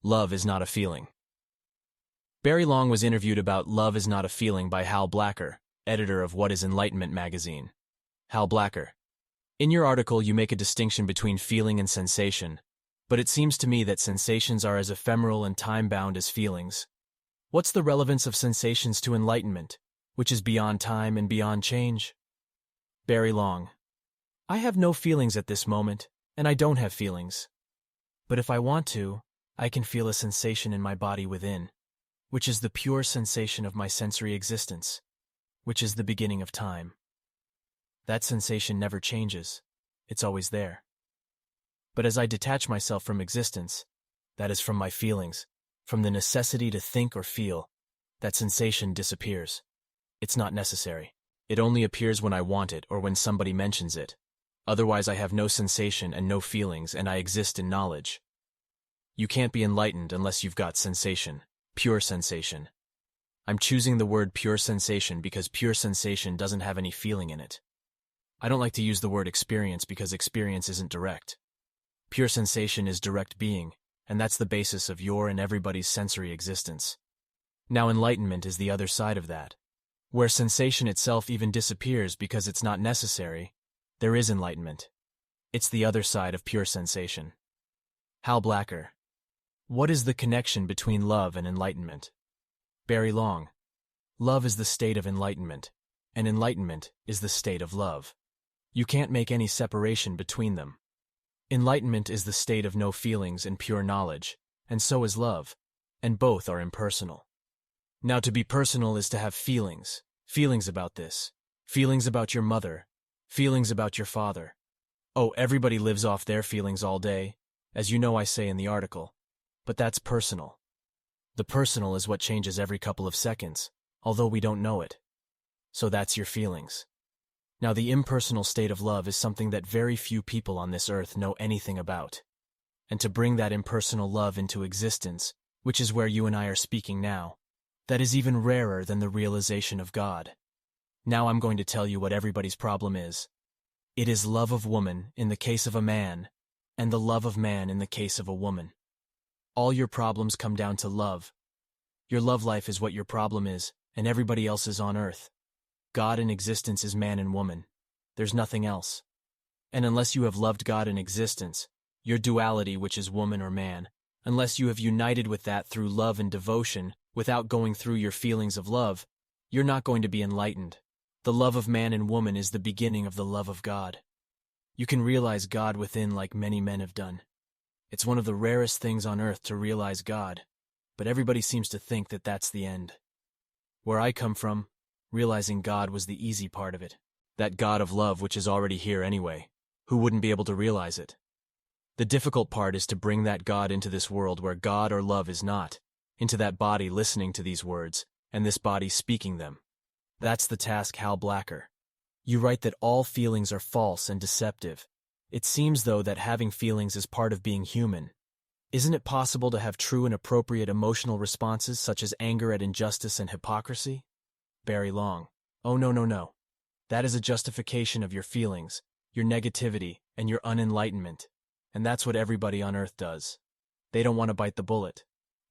Love is not a feeling. Barry Long was interviewed about Love is Not a Feeling by Hal Blacker, editor of What is Enlightenment magazine. Hal Blacker: in your article you make a distinction between feeling and sensation, but it seems to me that sensations are as ephemeral and time-bound as feelings. What's the relevance of sensations to enlightenment, which is beyond time and beyond change? Barry Long: I have no feelings at this moment, and I don't have feelings. But if I want to, I can feel a sensation in my body within, which is the pure sensation of my sensory existence, which is the beginning of time. That sensation never changes. It's always there. But as I detach myself from existence, that is from my feelings, from the necessity to think or feel, that sensation disappears. It's not necessary. It only appears when I want it or when somebody mentions it. Otherwise I have no sensation and no feelings, and I exist in knowledge. You can't be enlightened unless you've got sensation, pure sensation. I'm choosing the word pure sensation because pure sensation doesn't have any feeling in it. I don't like to use the word experience because experience isn't direct. Pure sensation is direct being, and that's the basis of your and everybody's sensory existence. Now enlightenment is the other side of that. Where sensation itself even disappears because it's not necessary, there is enlightenment. It's the other side of pure sensation. Hal Blacker: what is the connection between love and enlightenment? Barry Long: love is the state of enlightenment, and enlightenment is the state of love. You can't make any separation between them. Enlightenment is the state of no feelings and pure knowledge, and so is love, and both are impersonal. Now to be personal is to have feelings, feelings about this, feelings about your mother, feelings about your father. Oh, everybody lives off their feelings all day, as you know I say in the article. But that's personal. The personal is what changes every couple of seconds, although we don't know it. So that's your feelings. Now the impersonal state of love is something that very few people on this earth know anything about. And to bring that impersonal love into existence, which is where you and I are speaking now, that is even rarer than the realization of God. Now I'm going to tell you what everybody's problem is. It is love of woman in the case of a man, and the love of man in the case of a woman. All your problems come down to love. Your love life is what your problem is, and everybody else is on earth. God in existence is man and woman. There's nothing else. And unless you have loved God in existence, your duality, which is woman or man, unless you have united with that through love and devotion, without going through your feelings of love, you're not going to be enlightened. The love of man and woman is the beginning of the love of God. You can realize God within like many men have done. It's one of the rarest things on earth to realize God, but everybody seems to think that that's the end. Where I come from, realizing God was the easy part of it. That God of love which is already here anyway. Who wouldn't be able to realize it? The difficult part is to bring that God into this world where God or love is not, into that body listening to these words, and this body speaking them. That's the task, Hal Blacker. You write that all feelings are false and deceptive. It seems, though, that having feelings is part of being human. Isn't it possible to have true and appropriate emotional responses such as anger at injustice and hypocrisy? Barry Long: oh no. That is a justification of your feelings, your negativity, and your unenlightenment. And that's what everybody on earth does. They don't want to bite the bullet.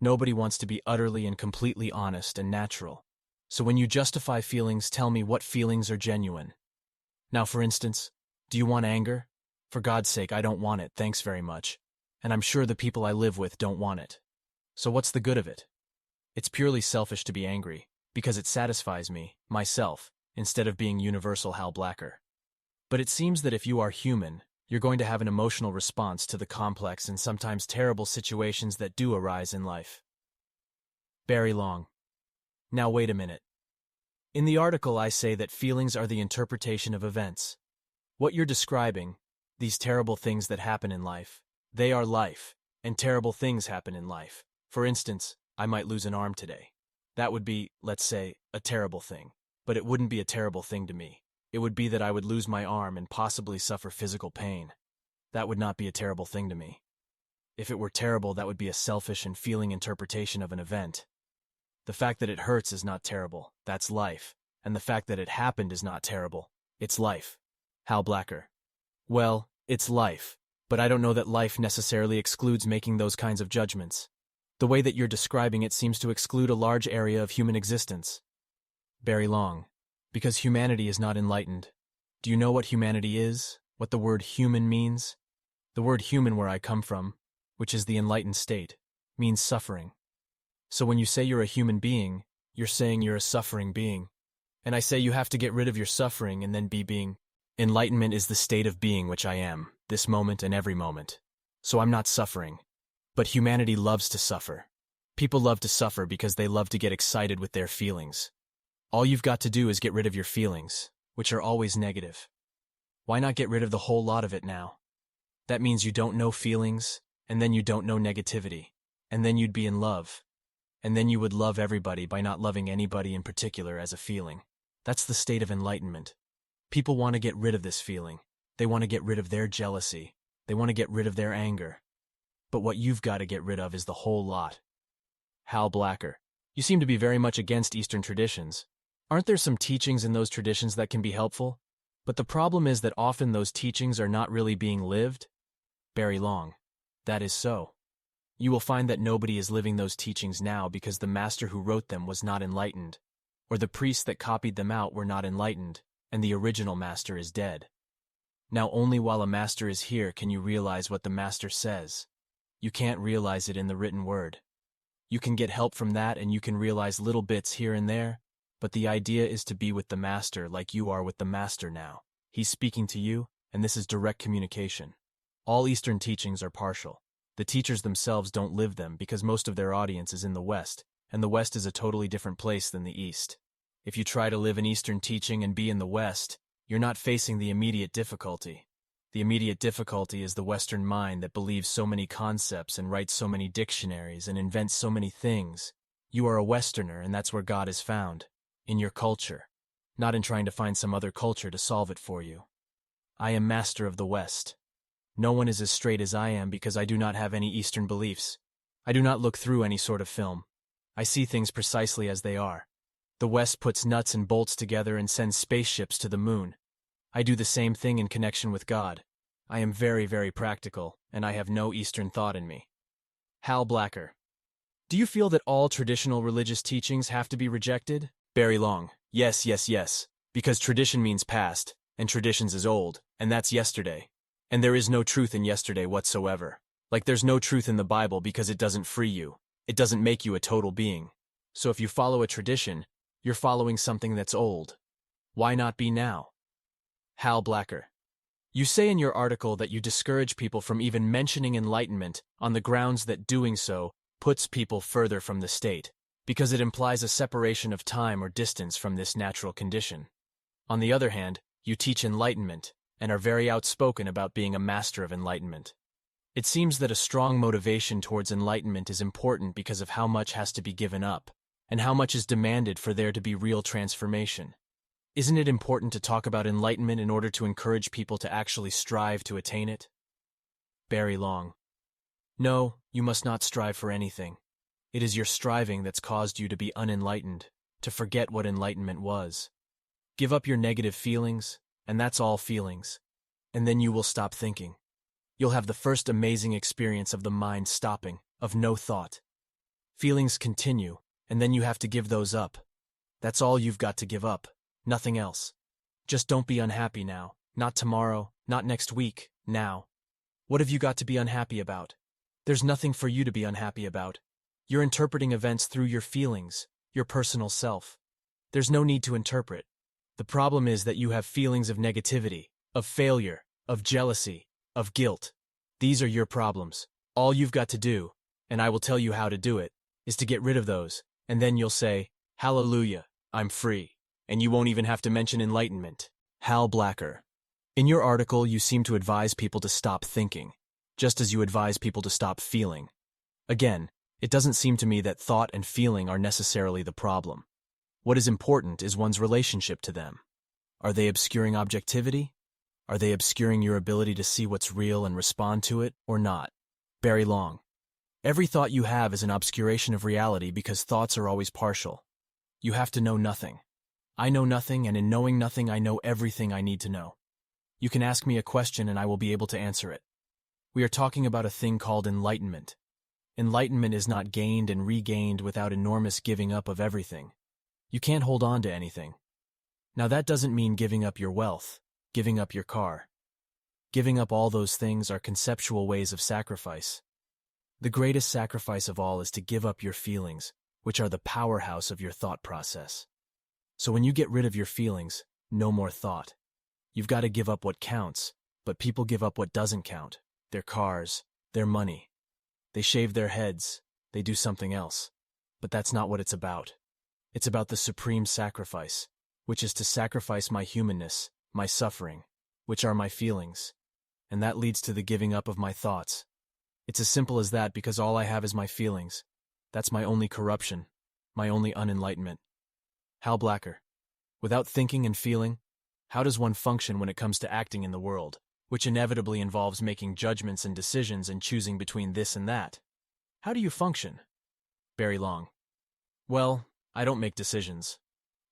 Nobody wants to be utterly and completely honest and natural. So when you justify feelings, tell me what feelings are genuine. Now, for instance, do you want anger? For God's sake, I don't want it, thanks very much. And I'm sure the people I live with don't want it. So what's the good of it? It's purely selfish to be angry, because it satisfies me, myself, instead of being universal Hal Blacker. But it seems that if you are human, you're going to have an emotional response to the complex and sometimes terrible situations that do arise in life. Barry Long: now wait a minute. In the article I say that feelings are the interpretation of events. What you're describing, these terrible things that happen in life, they are life, and terrible things happen in life. For instance, I might lose an arm today. That would be, let's say, a terrible thing. But it wouldn't be a terrible thing to me. It would be that I would lose my arm and possibly suffer physical pain. That would not be a terrible thing to me. If it were terrible, that would be a selfish and feeling interpretation of an event. The fact that it hurts is not terrible, that's life. And the fact that it happened is not terrible, it's life. Hal Blacker: well, it's life, but I don't know that life necessarily excludes making those kinds of judgments. The way that you're describing it seems to exclude a large area of human existence. Very long. Because humanity is not enlightened. Do you know what humanity is? What the word human means? The word human, where I come from, which is the enlightened state, means suffering. So when you say you're a human being, you're saying you're a suffering being. And I say you have to get rid of your suffering and then be being. Enlightenment is the state of being which I am, this moment and every moment. So I'm not suffering. But humanity loves to suffer. People love to suffer because they love to get excited with their feelings. All you've got to do is get rid of your feelings, which are always negative. Why not get rid of the whole lot of it now? That means you don't know feelings, and then you don't know negativity, and then you'd be in love. And then you would love everybody by not loving anybody in particular as a feeling. That's the state of enlightenment. People want to get rid of this feeling. They want to get rid of their jealousy. They want to get rid of their anger. But what you've got to get rid of is the whole lot. Hal Blacker, you seem to be very much against Eastern traditions. Aren't there some teachings in those traditions that can be helpful? But the problem is that often those teachings are not really being lived. Very long. That is so. You will find that nobody is living those teachings now because the master who wrote them was not enlightened, or the priests that copied them out were not enlightened, and the original master is dead. Now only while a master is here can you realize what the master says. You can't realize it in the written word. You can get help from that and you can realize little bits here and there, but the idea is to be with the master like you are with the master now. He's speaking to you, and this is direct communication. All Eastern teachings are partial. The teachers themselves don't live them because most of their audience is in the West, and the West is a totally different place than the East. If you try to live an Eastern teaching and be in the West, you're not facing the immediate difficulty. The immediate difficulty is the Western mind that believes so many concepts and writes so many dictionaries and invents so many things. You are a Westerner, and that's where God is found, in your culture, not in trying to find some other culture to solve it for you. I am master of the West. No one is as straight as I am because I do not have any Eastern beliefs. I do not look through any sort of film. I see things precisely as they are. The West puts nuts and bolts together and sends spaceships to the moon. I do the same thing in connection with God. I am very, very practical, and I have no Eastern thought in me. Hal Blacker. Do you feel that all traditional religious teachings have to be rejected? Very long. Yes, yes, yes. Because tradition means past, and traditions is old, and that's yesterday. And there is no truth in yesterday whatsoever. Like there's no truth in the Bible because it doesn't free you. It doesn't make you a total being. So if you follow a tradition, you're following something that's old. Why not be now? Hal Blacker. You say in your article that you discourage people from even mentioning enlightenment on the grounds that doing so puts people further from the state, because it implies a separation of time or distance from this natural condition. On the other hand, you teach enlightenment, and are very outspoken about being a master of enlightenment. It seems that a strong motivation towards enlightenment is important because of how much has to be given up, and how much is demanded for there to be real transformation. Isn't it important to talk about enlightenment in order to encourage people to actually strive to attain it? Very long. No, you must not strive for anything. It is your striving that's caused you to be unenlightened, to forget what enlightenment was. Give up your negative feelings, and that's all feelings, and then you will stop thinking. You'll have the first amazing experience of the mind stopping, of no thought. Feelings continue, and then you have to give those up. That's all you've got to give up, nothing else. Just don't be unhappy now, not tomorrow, not next week, now. What have you got to be unhappy about? There's nothing for you to be unhappy about. You're interpreting events through your feelings, your personal self. There's no need to interpret. The problem is that you have feelings of negativity, of failure, of jealousy, of guilt. These are your problems. All you've got to do, and I will tell you how to do it, is to get rid of those, and then you'll say, "Hallelujah, I'm free," and you won't even have to mention enlightenment. Hal Blacker. In your article, you seem to advise people to stop thinking, just as you advise people to stop feeling. Again, it doesn't seem to me that thought and feeling are necessarily the problem. What is important is one's relationship to them. Are they obscuring objectivity? Are they obscuring your ability to see what's real and respond to it, or not? Very long. Every thought you have is an obscuration of reality because thoughts are always partial. You have to know nothing. I know nothing, and in knowing nothing, I know everything I need to know. You can ask me a question and I will be able to answer it. We are talking about a thing called enlightenment. Enlightenment is not gained and regained without enormous giving up of everything. You can't hold on to anything. Now that doesn't mean giving up your wealth, giving up your car. Giving up all those things are conceptual ways of sacrifice. The greatest sacrifice of all is to give up your feelings, which are the powerhouse of your thought process. So when you get rid of your feelings, no more thought. You've got to give up what counts, but people give up what doesn't count. Their cars, their money. They shave their heads, they do something else. But that's not what it's about. It's about the supreme sacrifice, which is to sacrifice my humanness, my suffering, which are my feelings. And that leads to the giving up of my thoughts. It's as simple as that because all I have is my feelings. That's my only corruption, my only unenlightenment. Hal Blacker. Without thinking and feeling, how does one function when it comes to acting in the world, which inevitably involves making judgments and decisions and choosing between this and that? How do you function? Barry Long. Well, I don't make decisions.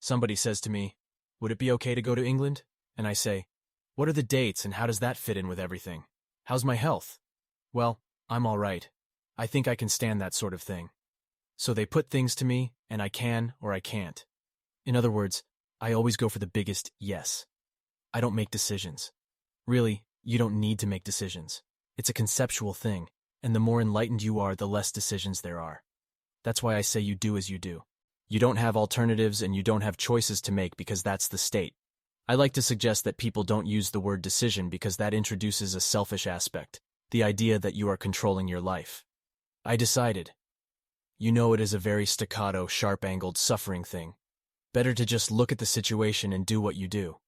Somebody says to me, would it be okay to go to England? And I say, what are the dates and how does that fit in with everything? How's my health? Well, I'm all right. I think I can stand that sort of thing. So they put things to me, and I can or I can't. In other words, I always go for the biggest yes. I don't make decisions. Really, you don't need to make decisions. It's a conceptual thing, and the more enlightened you are, the less decisions there are. That's why I say you do as you do. You don't have alternatives and you don't have choices to make because that's the state. I like to suggest that people don't use the word decision because that introduces a selfish aspect, the idea that you are controlling your life. I decided. You know it is a very staccato, sharp-angled, suffering thing. Better to just look at the situation and do what you do.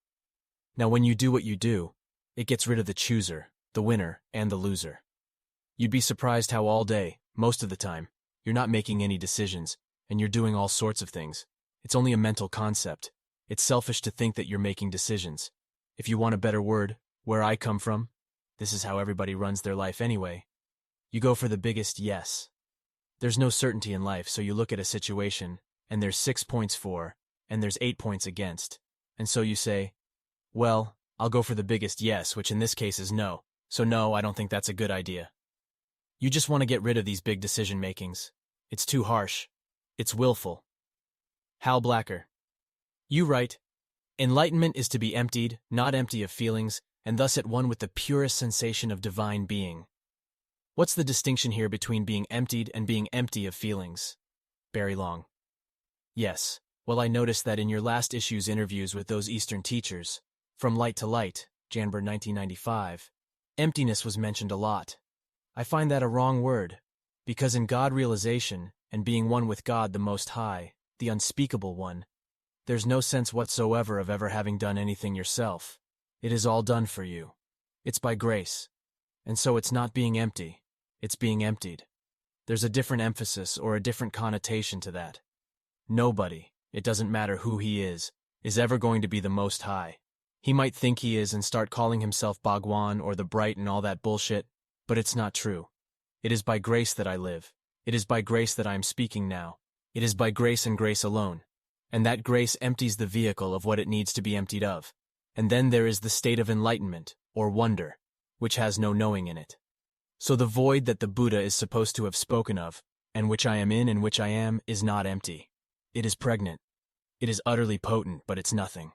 Now when you do what you do, it gets rid of the chooser, the winner, and the loser. You'd be surprised how all day, most of the time, you're not making any decisions, and you're doing all sorts of things. It's only a mental concept. It's selfish to think that you're making decisions. If you want a better word, where I come from, this is how everybody runs their life anyway. You go for the biggest yes. There's no certainty in life, so you look at a situation, and there's 6 points for, and there's 8 points against. And so you say, well, I'll go for the biggest yes, which in this case is no. So no, I don't think that's a good idea. You just want to get rid of these big decision makings. It's too harsh. It's willful. Hal Blacker. You write, enlightenment is to be emptied, not empty of feelings, and thus at one with the purest sensation of divine being. What's the distinction here between being emptied and being empty of feelings? Barry Long. Yes, well I noticed that in your last issue's interviews with those Eastern teachers, From Light to Light, Janber 1995, emptiness was mentioned a lot. I find that a wrong word, because in God realization and being one with God the Most High, the unspeakable one, there's no sense whatsoever of ever having done anything yourself. It is all done for you. It's by grace. And so it's not being empty, it's being emptied. There's a different emphasis or a different connotation to that. Nobody, it doesn't matter who he is ever going to be the Most High. He might think he is and start calling himself Bhagwan or the Bright and all that bullshit, but it's not true. It is by grace that I live. It is by grace that I am speaking now. It is by grace and grace alone. And that grace empties the vehicle of what it needs to be emptied of. And then there is the state of enlightenment, or wonder, which has no knowing in it. So the void that the Buddha is supposed to have spoken of, and which I am in and which I am, is not empty. It is pregnant. It is utterly potent, but it's nothing.